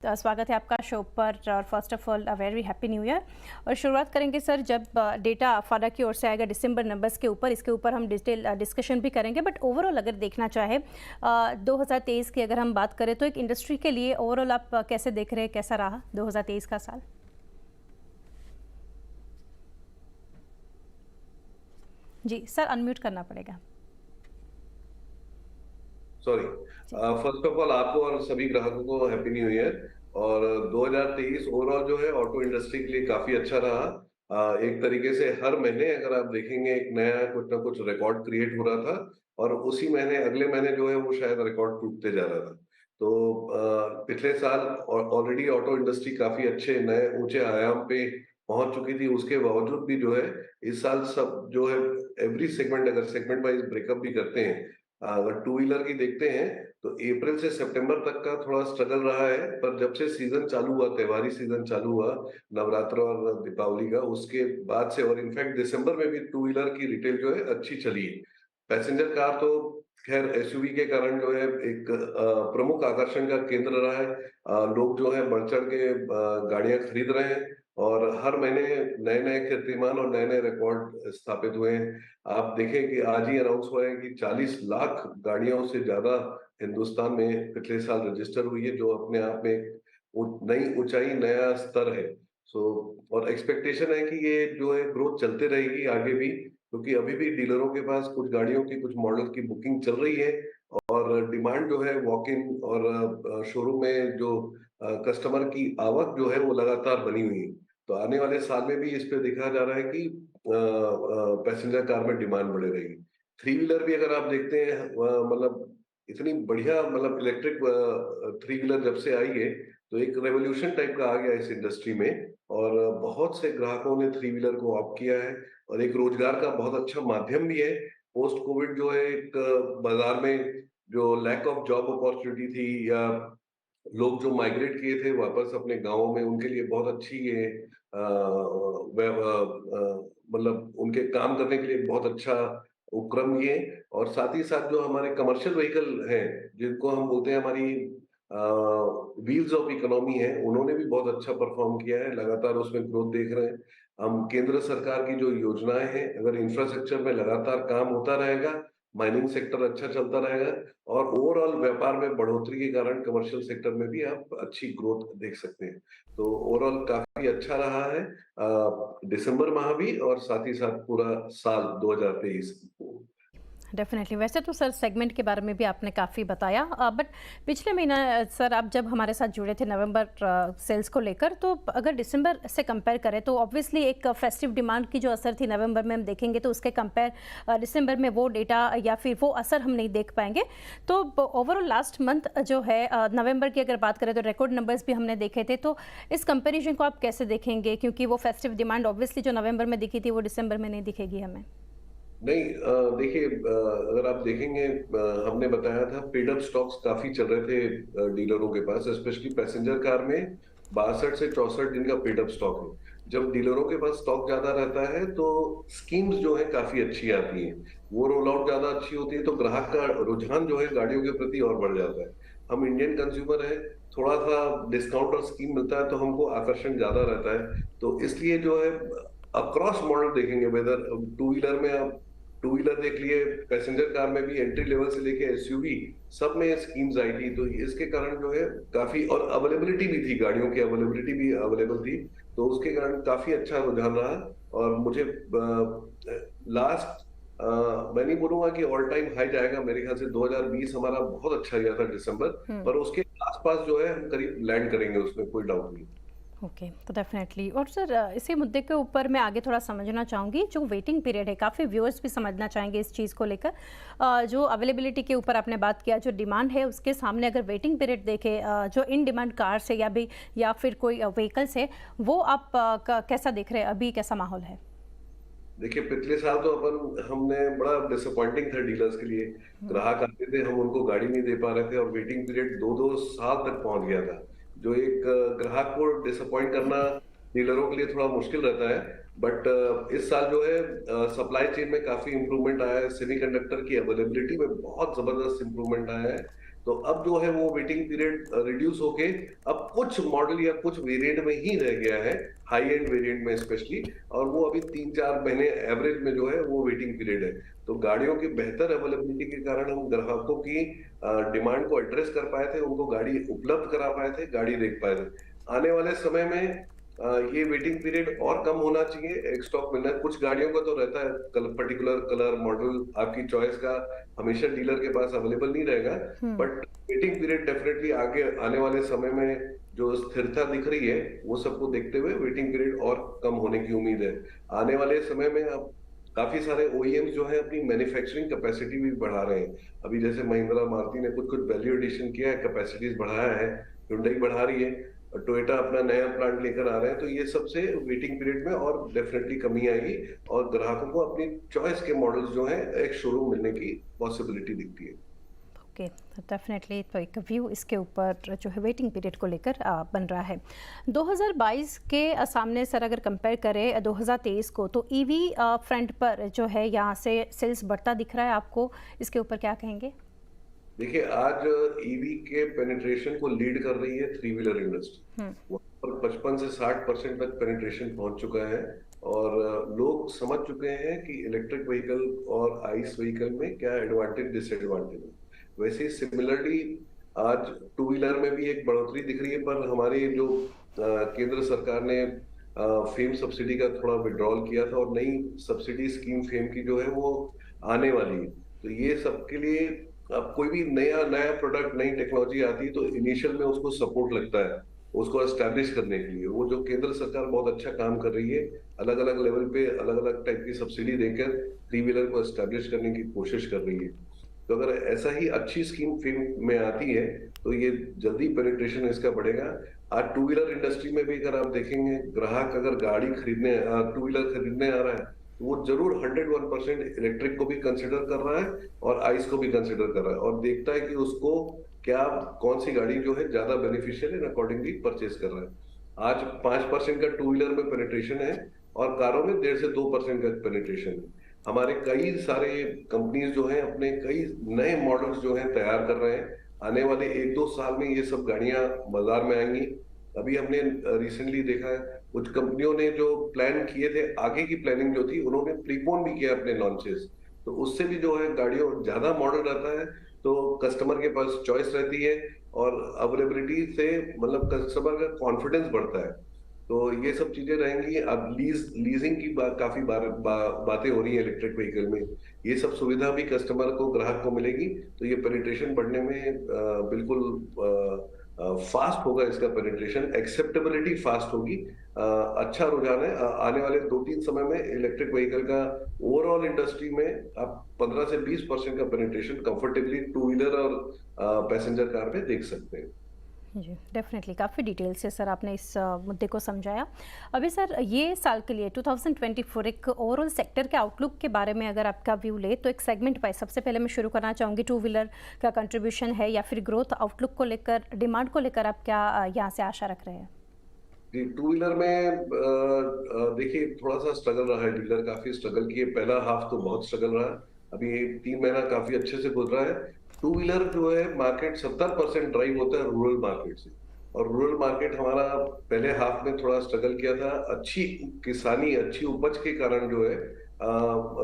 स्वागत है आपका शो पर और first of all a very happy new year. और शुरुआत करेंगे सर, जब डेटा फाडा की ओर से आएगा दिसंबर नंबर्स के ऊपर, इसके ऊपर हम डिटेल डिस्कशन भी करेंगे। बट ओवरऑल अगर देखना चाहे 2023 की अगर हम बात करें तो एक इंडस्ट्री के लिए ओवरऑल आप कैसे देख रहे हैं, कैसा रहा 2023 का साल? जी सर, अनम्यूट करना पड़ेगा। सॉरी। फर्स्ट ऑफ ऑल आपको और सभी ग्राहकों को हैप्पी न्यू ईयर। और 2023 ओवरऑल जो है ऑटो इंडस्ट्री के लिए काफी अच्छा रहा। एक तरीके से हर महीने अगर आप देखेंगे एक नया कुछ ना कुछ रिकॉर्ड क्रिएट हो रहा था, और उसी महीने अगले महीने जो है वो शायद रिकॉर्ड टूटते जा रहा था। तो पिछले साल ऑलरेडी ऑटो इंडस्ट्री काफी अच्छे नए ऊंचे आयाम पे पहुंच चुकी थी, उसके बावजूद भी जो है इस साल सब जो है एवरी सेगमेंट, अगर सेगमेंट वाइज ब्रेकअप भी करते हैं, अगर टू व्हीलर की देखते हैं तो अप्रैल से सितंबर तक का थोड़ा स्ट्रगल रहा है। पर जब से सीजन चालू हुआ, त्योहारी सीजन चालू हुआ, नवरात्र और दीपावली का, उसके बाद से और इनफैक्ट दिसंबर में भी टू व्हीलर की रिटेल जो है अच्छी चली है। पैसेंजर कार तो खैर एसयूवी के कारण जो है एक प्रमुख आकर्षण का केंद्र रहा है। लोग जो है बढ़ चढ़ के गाड़ियां खरीद रहे हैं, और हर महीने नए नए कीर्तिमान और नए नए रिकॉर्ड स्थापित हुए हैं। आप देखें कि आज ही अनाउंस हुआ है कि 40 लाख गाड़ियों से ज्यादा हिंदुस्तान में पिछले साल रजिस्टर हुई है, जो अपने आप में एक नई ऊंचाई, नया स्तर है। सो और एक्सपेक्टेशन है कि ये जो है ग्रोथ चलते रहेगी आगे भी, क्योंकि अभी भी डीलरों के पास कुछ गाड़ियों की, कुछ मॉडल की बुकिंग चल रही है। और डिमांड जो है वॉक इन और शोरूम में जो कस्टमर की आवक जो है वो लगातार बनी हुई है। तो आने वाले साल में भी इस पे देखा जा रहा है कि पैसेंजर कार में डिमांड बढ़े रहेगी। थ्री व्हीलर भी अगर आप देखते हैं, मतलब इतनी बढ़िया, मतलब इलेक्ट्रिक थ्री व्हीलर जब से आई है तो एक रेवोल्यूशन टाइप का आ गया इस इंडस्ट्री में, और बहुत से ग्राहकों ने थ्री व्हीलर को ऑप्ट किया है, और एक रोजगार का बहुत अच्छा माध्यम भी है। पोस्ट कोविड जो है एक बाजार में जो लैक ऑफ जॉब अपॉर्चुनिटी थी, या लोग जो माइग्रेट किए थे वापस अपने गांवों में, उनके लिए बहुत अच्छी ये मतलब उनके काम करने के लिए बहुत अच्छा उपक्रम ये। और साथ ही साथ जो हमारे कमर्शियल व्हीकल हैं, जिनको हम बोलते हैं हमारी व्हील्स ऑफ इकोनॉमी है, उन्होंने भी बहुत अच्छा परफॉर्म किया है, लगातार उसमें ग्रोथ देख रहे हैं हम। केंद्र सरकार की जो योजनाएं हैं, अगर इंफ्रास्ट्रक्चर में लगातार काम होता रहेगा, माइनिंग सेक्टर अच्छा चलता रहेगा, और ओवरऑल व्यापार में बढ़ोतरी के कारण कमर्शियल सेक्टर में भी आप अच्छी ग्रोथ देख सकते हैं। तो ओवरऑल काफी अच्छा रहा है दिसंबर माह भी, और साथ ही साथ पूरा साल 2023। डेफिनेटली। वैसे तो सर सेगमेंट के बारे में भी आपने काफ़ी बताया, बट पिछले महीना सर आप जब हमारे साथ जुड़े थे नवंबर सेल्स को लेकर, तो अगर दिसंबर से कंपेयर करें तो ऑब्वियसली एक फेस्टिव डिमांड की जो असर थी नवंबर में हम देखेंगे, तो उसके कंपेयर दिसंबर में वो डेटा या फिर वो असर हम नहीं देख पाएंगे। तो ओवरऑल लास्ट मंथ जो है नवंबर की अगर बात करें तो रिकॉर्ड नंबर्स भी हमने देखे थे। तो इस कंपेरिजन को आप कैसे देखेंगे, क्योंकि वो फेस्टिव डिमांड ऑब्वियसली जो नवंबर में दिखी थी वो दिसंबर में नहीं दिखेगी हमें? नहीं, देखिए, अगर आप देखेंगे, हमने बताया था पेड अप स्टॉक्स काफी चल रहे थे डीलरों के पास, स्पेशली पैसेंजर कार में 62 से 64 दिन का पेड अप स्टॉक है। जब डीलरों के पास स्टॉक ज्यादा रहता है तो स्कीम्स जो है काफी अच्छी आती हैं, वो रोल आउट ज्यादा अच्छी होती है, तो ग्राहक का रुझान जो है गाड़ियों के प्रति और बढ़ जाता है। हम इंडियन कंज्यूमर है, थोड़ा सा डिस्काउंट और स्कीम मिलता है तो हमको आकर्षण ज्यादा रहता है। तो इसलिए जो है अक्रॉस मॉडल देखेंगे, वेदर टू व्हीलर में आप टू व्हीलर देख लिए, पैसेंजर कार में भी एंट्री लेवल से लेके एसयूवी सब में स्कीम्स आई थी। तो इसके कारण जो है काफी, और अवेलेबिलिटी भी थी, गाड़ियों की अवेलेबिलिटी भी अवेलेबल थी, तो उसके कारण काफी अच्छा रुझान रहा। और मुझे लास्ट, मैं नहीं बोलूंगा कि ऑल टाइम हाई जाएगा, मेरे ख्याल से 2020 हमारा बहुत अच्छा गया था दिसंबर, पर उसके आसपास जो है हम करीब लैंड करेंगे, उसमें कोई डाउट नहीं। ओके, तो डेफिनेटली। और सर इसी मुद्दे के ऊपर मैं आगे थोड़ा समझना चाहूँगी, जो वेटिंग पीरियड है, काफ़ी व्यूअर्स भी समझना चाहेंगे इस चीज़ को लेकर। जो अवेलेबिलिटी के ऊपर आपने बात किया, जो डिमांड है उसके सामने अगर वेटिंग पीरियड देखें, जो इन डिमांड कार्स है या फिर कोई व्हीकल्स है, वो आप कैसा देख रहे हैं, अभी कैसा माहौल है? देखिए, पिछले साल तो हमने बड़ा डिसअपॉइंटिंग था डीलर्स के लिए। ग्राहक आते थे, हम उनको गाड़ी नहीं दे पा रहे थे, और वेटिंग पीरियड 2-2 साल तक पहुंच गया था, जो एक ग्राहक को डिसअपॉइंट करना डीलरों के लिए थोड़ा मुश्किल रहता है। बट इस साल जो है सप्लाई चेन में काफी इंप्रूवमेंट आया है, सेमीकंडक्टर की अवेलेबिलिटी में बहुत जबरदस्त इंप्रूवमेंट आया है। तो अब जो है वो वेटिंग पीरियड रिड्यूस होके अब कुछ मॉडल या कुछ वेरिएंट में ही रह गया है, हाई एंड वेरिएंट में स्पेशली, और वो अभी 3-4 महीने एवरेज में जो है वो वेटिंग पीरियड है। तो गाड़ियों की बेहतर अवेलेबिलिटी के कारण हम ग्राहकों की डिमांड को एड्रेस कर पाए थे, उनको गाड़ी उपलब्ध करा पाए थे, गाड़ी देख पाए थे। आने वाले समय में ये वेटिंग पीरियड और कम होना चाहिए, एक स्टॉक मिलना है। कुछ गाड़ियों का तो रहता है पर्टिकुलर कलर मॉडल आपकी चॉइस का हमेशा डीलर के पास अवेलेबल नहीं रहेगा, हम्म। बट वेटिंग पीरियड डेफिनेटली आगे आने वाले समय में जो स्थिरता दिख रही है वो सबको देखते हुए वेटिंग पीरियड और कम होने की उम्मीद है। आने वाले समय में अब काफी सारे ओईएम्स जो है अपनी मैन्युफैक्चरिंग कैपेसिटी भी बढ़ा रहे हैं। अभी जैसे महिंद्रा मारुति ने कुछ कुछ वैल्यू एडिशन किया है, कैपेसिटीज बढ़ाया है, हुंडई बढ़ा रही है, टोयोटा अपना नया प्लांट लेकर आ रहे हैं। तो ये सबसे वेटिंग पीरियड में और डेफिनेटली कमी आएगी और ग्राहकों को अपनी चॉइस के मॉडल्स जो है एक शोरूम मिलने की पॉसिबिलिटी दिखती है। ओके, डेफिनेटली तो एक व्यू इसके ऊपर जो है वेटिंग पीरियड को लेकर बन रहा है। 2022 के सामने सर अगर कंपेयर करें 2023 को, तो ईवी फ्रंट पर जो है यहाँ से सेल्स बढ़ता दिख रहा है आपको, इसके ऊपर क्या कहेंगे? देखिए, आज ईवी के पेनिट्रेशन को लीड कर रही है थ्री व्हीलर इंडस्ट्री। हम्म। वहाँ पर 55 से 60% तक पेनिट्रेशन पहुंच चुका है और लोग समझ चुके हैं कि इलेक्ट्रिक व्हीकल और आइस व्हीकल में क्या एडवांटेज डिसएडवांटेज है। वैसे सिमिलरली आज टू व्हीलर में भी एक बढ़ोतरी दिख रही है, पर हमारे जो केंद्र सरकार ने फेम सब्सिडी का थोड़ा विड्रॉल किया था और नई सब्सिडी स्कीम फेम की जो है वो आने वाली है। तो ये सबके लिए अब कोई भी नया नया प्रोडक्ट नई टेक्नोलॉजी आती है तो इनिशियल में उसको सपोर्ट लगता है उसको एस्टैब्लिश करने के लिए। वो जो केंद्र सरकार बहुत अच्छा काम कर रही है, अलग अलग लेवल पे अलग अलग टाइप की सब्सिडी देकर थ्री व्हीलर को एस्टैब्लिश करने की कोशिश कर रही है। तो अगर ऐसा ही अच्छी स्कीम फेम में आती है तो ये जल्दी पेनिट्रेशन इसका बढ़ेगा। आज टू व्हीलर इंडस्ट्री में भी अगर आप देखेंगे, ग्राहक अगर गाड़ी खरीदने टू व्हीलर खरीदने आ रहा है तो वो जरूर 101% इलेक्ट्रिक को भी कंसिडर कर रहा है और आइस को भी कंसिडर कर रहा है और देखता है कि उसको क्या कौन सी गाड़ी जो है ज्यादा बेनिफिशियल है, अकॉर्डिंगली परचेज कर रहा है। आज 5% का टू व्हीलर में पेनिट्रेशन है और कारों में 1.5 से 2% का पेनिट्रेशन है। हमारे कई सारे कंपनीज जो हैं अपने कई नए मॉडल्स जो हैं तैयार कर रहे हैं। आने वाले 1-2 साल में ये सब गाड़ियां बाजार में आएंगी। अभी हमने रिसेंटली देखा है कुछ कंपनियों ने जो प्लान किए थे, आगे की प्लानिंग जो थी उन्होंने प्रीपोन भी किया अपने लॉन्चेस। तो उससे भी जो है गाड़ियों ज्यादा मॉडल रहता है तो कस्टमर के पास चॉइस रहती है और अवेलेबिलिटी से मतलब कस्टमर का कॉन्फिडेंस बढ़ता है। तो ये सब चीजें रहेंगी। अब लीजिंग की काफी बातें हो रही है इलेक्ट्रिक व्हीकल में। ये सब सुविधा भी कस्टमर को ग्राहक को मिलेगी तो ये पेनिट्रेशन बढ़ने में बिल्कुल फास्ट होगा। इसका पेनिट्रेशन एक्सेप्टेबिलिटी फास्ट होगी। अच्छा रुझान है। आने वाले 2-3 समय में इलेक्ट्रिक व्हीकल का ओवरऑल इंडस्ट्री में आप 15 से 20% का पेनिट्रेशन कंफर्टेबली टू व्हीलर और पैसेंजर कार में देख सकते हैं। जी, डेफिनेटली काफ़ी डिटेल से सर आपने इस मुद्दे को समझाया। अभी सर ये साल के लिए 2024 एक ओवरऑल सेक्टर के आउटलुक के बारे में अगर आपका व्यू ले तो एक सेगमेंट वाइज सबसे पहले मैं शुरू करना चाहूँगी, टू व्हीलर का कंट्रीब्यूशन है या फिर ग्रोथ आउटलुक को लेकर, डिमांड को लेकर आप क्या यहाँ से आशा रख रहे हैं? जी, टू व्हीलर में देखिए थोड़ा सा स्ट्रगल रहा है, डीलर काफी स्ट्रगल किए। पहला हाफ तो बहुत स्ट्रगल रहा। अभी 3 महीना काफी अच्छे से गुजरा है। टू व्हीलर जो है मार्केट 70% ड्राइव होता है रूरल मार्केट से, और रूरल मार्केट हमारा पहले हाफ में थोड़ा स्ट्रगल किया था। अच्छी किसानी अच्छी उपज के कारण जो है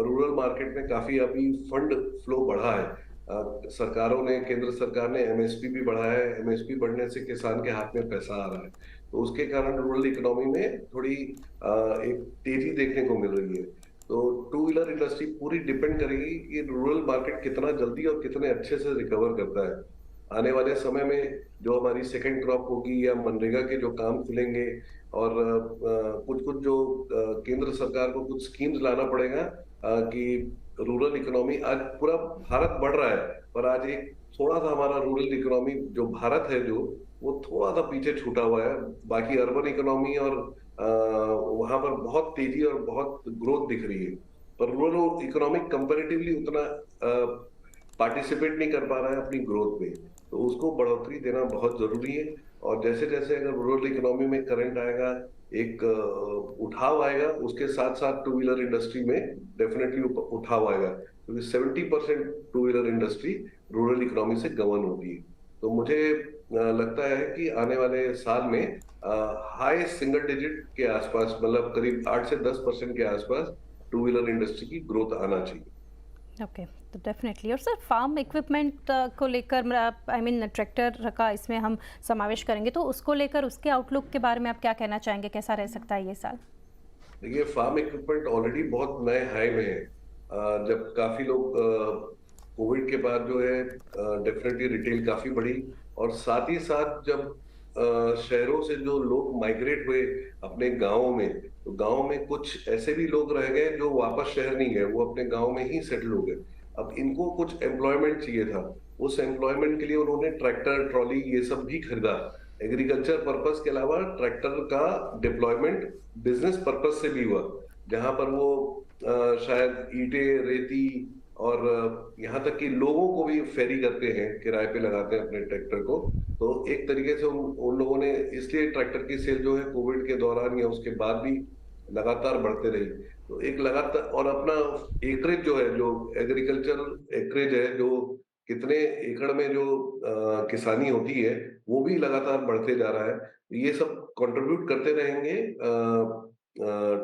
रूरल मार्केट में काफी अभी फंड फ्लो बढ़ा है। सरकारों ने, केंद्र सरकार ने एमएसपी भी बढ़ाया है। एमएसपी बढ़ने से किसान के हाथ में पैसा आ रहा है तो उसके कारण रूरल इकोनॉमी में थोड़ी एक तेजी देखने को मिल रही है। तो टू व्हीलर इंडस्ट्री पूरी डिपेंड करेगी कि रूरल मार्केट कितना जल्दी और कितने अच्छे से रिकवर करता है। आने वाले समय में जो हमारी सेकंड क्रॉप होगी या मनरेगा के जो काम खुलेंगे और कुछ कुछ जो केंद्र सरकार को कुछ स्कीम्स लाना पड़ेगा कि रूरल इकोनॉमी, आज पूरा भारत बढ़ रहा है पर आज एक थोड़ा सा हमारा रूरल इकोनॉमी जो भारत है जो वो थोड़ा सा पीछे छूटा हुआ है। बाकी अर्बन इकोनॉमी और वहां पर बहुत तेजी और बहुत ग्रोथ दिख रही है, पर रूरल इकोनॉमी कंपैरेटिवली उतना पार्टिसिपेट नहीं कर पा रहा है अपनी ग्रोथ में। तो उसको बढ़ोतरी देना बहुत जरूरी है। और जैसे जैसे अगर रूरल इकोनॉमी में करंट आएगा, एक उठाव आएगा, उसके साथ साथ टू व्हीलर इंडस्ट्री में डेफिनेटली उठाव आएगा क्योंकि 70% two wheeler industry rural economy से गवर्न होती है। तो मुझे लगता है कि आने वाले साल में हाई सिंगल डिजिट के आसपास, मतलब करीब 8 से 10% के आसपास टू व्हीलर इंडस्ट्री की ग्रोथ आना चाहिए। ओके, तो डेफिनेटली। और सर फार्म इक्विपमेंट को लेकर आई मीन ट्रैक्टर का इसमें हम समावेश करेंगे, तो उसको लेकर उसके आउटलुक के बारे में आप क्या कहना चाहेंगे, कैसा रह सकता है ये साल? देखिए, फार्म इक्विपमेंट ऑलरेडी बहुत नए हाई में है। जब काफी लोग कोविड के बाद जो है डेफिनेटली रिटेल काफी बढ़ी, और साथ ही साथ जब शहरों से जो लोग माइग्रेट हुए अपने गांवों में, तो गांव में कुछ ऐसे भी लोग रह गए जो वापस शहर नहीं गए, वो अपने गांव में ही सेटल हो गए। अब इनको कुछ एम्प्लॉयमेंट चाहिए था, उस एम्प्लॉयमेंट के लिए उन्होंने ट्रैक्टर, ट्रॉली, ये सब भी खरीदा। एग्रीकल्चर पर्पस के अलावा ट्रैक्टर का डिप्लॉयमेंट बिजनेस पर्पस से भी हुआ, जहां पर वो शायद ईंटें, रेती, और यहाँ तक कि लोगों को भी फेरी करते हैं, किराए पे लगाते हैं अपने ट्रैक्टर को। तो एक तरीके से उन लोगों ने, इसलिए ट्रैक्टर की सेल जो है कोविड के दौरान या उसके बाद भी लगातार बढ़ते रही। तो एक लगातार, और अपना एकरेज जो है, जो एग्रीकल्चर एकरेज है, जो कितने एकड़ में जो किसानी होती है, वो भी लगातार बढ़ते जा रहा है। ये सब कंट्रीब्यूट करते रहेंगे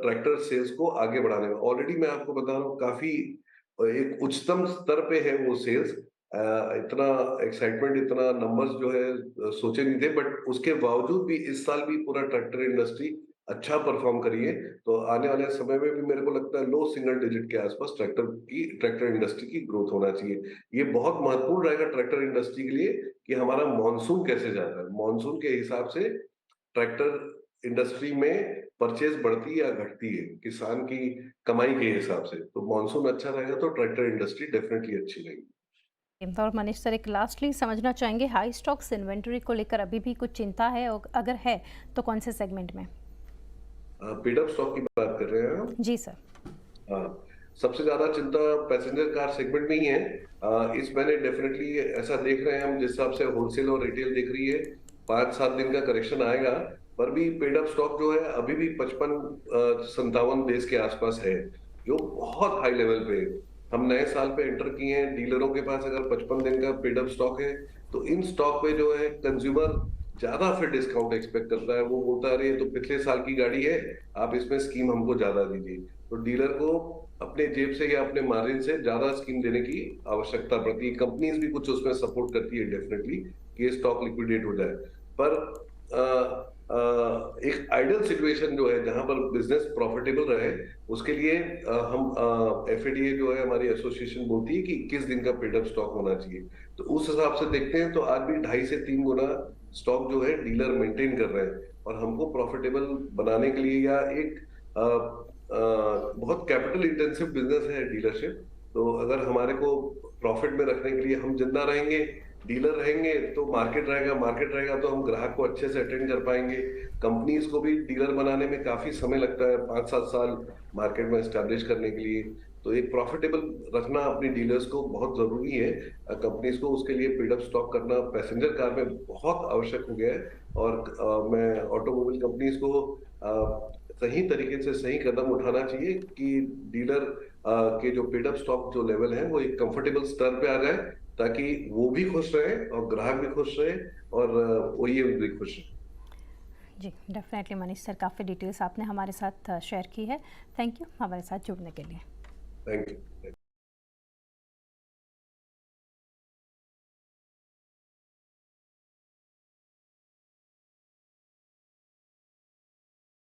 ट्रैक्टर सेल्स को आगे बढ़ाने में। ऑलरेडी मैं आपको बता रहा हूँ, काफी एक उच्चतम स्तर पे है वो सेल्स। इतना एक्साइटमेंट, इतना नंबर्स जो है सोचे नहीं थे, बट उसके बावजूद भी इस साल भी पूरा ट्रैक्टर इंडस्ट्री अच्छा परफॉर्म करी है। तो आने वाले समय में भी मेरे को लगता है लो सिंगल डिजिट के आसपास ट्रैक्टर इंडस्ट्री की ग्रोथ होना चाहिए। ये बहुत महत्वपूर्ण रहेगा ट्रैक्टर इंडस्ट्री के लिए कि हमारा मॉनसून कैसे जाता है। मॉनसून के हिसाब से ट्रैक्टर इंडस्ट्री में परचेज बढ़ती या घटती है, किसान की कमाई के हिसाब से। तो मॉनसून अच्छा रहेगा तो ट्रैक्टर इंडस्ट्री डेफिनेटली अच्छी रहेगी। और मनीष सर, एक लास्टली समझना चाहेंगे, हाई स्टॉक्स इन्वेंटरी को लेकर अभी भी कुछ चिंता है, और अगर है तो कौन से सेगमेंट में? पेड अप स्टॉक की बात कर रहे हैं आप? जी सर। हाँ, सबसे ज्यादा चिंता पैसेंजर कार सेगमेंट में ही है। इस महीने डेफिनेटली ऐसा देख रहे हैं हम, जिस हिसाब से होलसेल और रिटेल दिख रही है, 5-7 दिन का करेक्शन आएगा। पर भी पेड अप स्टॉक जो है अभी भी 55-57 डेज के आसपास है, जो बहुत हाई लेवल पे है। हम नए साल पे एंटर किए हैं, डीलरों के पास अगर 55 दिन का पेड अप स्टॉक है, तो इन स्टॉक पे जो है कंज्यूमर ज्यादा फिर डिस्काउंट एक्सपेक्ट करता है। वो बोलता है, अरे ये तो पिछले साल की गाड़ी है, आप इसमें स्कीम हमको ज्यादा दीजिए। तो डीलर को अपने जेब से या अपने मार्जिन से ज्यादा स्कीम देने की आवश्यकता पड़ती है। कंपनीज भी कुछ उसमें सपोर्ट करती है डेफिनेटली, कि स्टॉक लिक्विडेट हो जाए। पर एक आइडियल सिचुएशन जो है जहां पर बिजनेस प्रॉफिटेबल रहे, उसके लिए हम एफएडीए जो है हमारी एसोसिएशन बोलती है कि 21 दिन का पेड अप स्टॉक होना चाहिए। तो उस हिसाब से देखते हैं तो आज भी 2.5 से 3 गुना स्टॉक जो है डीलर मेंटेन कर रहे हैं। और हमको प्रॉफिटेबल बनाने के लिए, या एक बहुत कैपिटल इंटेंसिव बिजनेस है डीलरशिप, तो अगर हमारे को प्रॉफिट में रखने के लिए हम जिंदा रहेंगे, डीलर रहेंगे, तो मार्केट रहेगा, मार्केट रहेगा तो हम ग्राहक को अच्छे से अटेंड कर पाएंगे। कंपनीज को भी डीलर बनाने में काफी समय लगता है, 5-7 साल मार्केट में एस्टेब्लिश करने के लिए। तो एक प्रॉफिटेबल रखना अपनी डीलर्स को बहुत जरूरी है, कंपनीज को। उसके लिए पेड अप स्टॉक करना पैसेंजर कार में बहुत आवश्यक हो गया है। और मैं ऑटोमोबाइल कंपनीज को सही तरीके से सही कदम उठाना चाहिए कि डीलर के जो पेड अप स्टॉक जो लेवल है वो एक कंफर्टेबल स्तर पे आ जाए, ताकि वो भी खुश रहे और ग्राहक भी खुश रहे और ओईएम भी खुश रहे। जी डेफिनेटली मनीष सर, काफ़ी डिटेल्स आपने हमारे साथ शेयर की है। थैंक यू हमारे साथ जुड़ने के लिए। Thank you.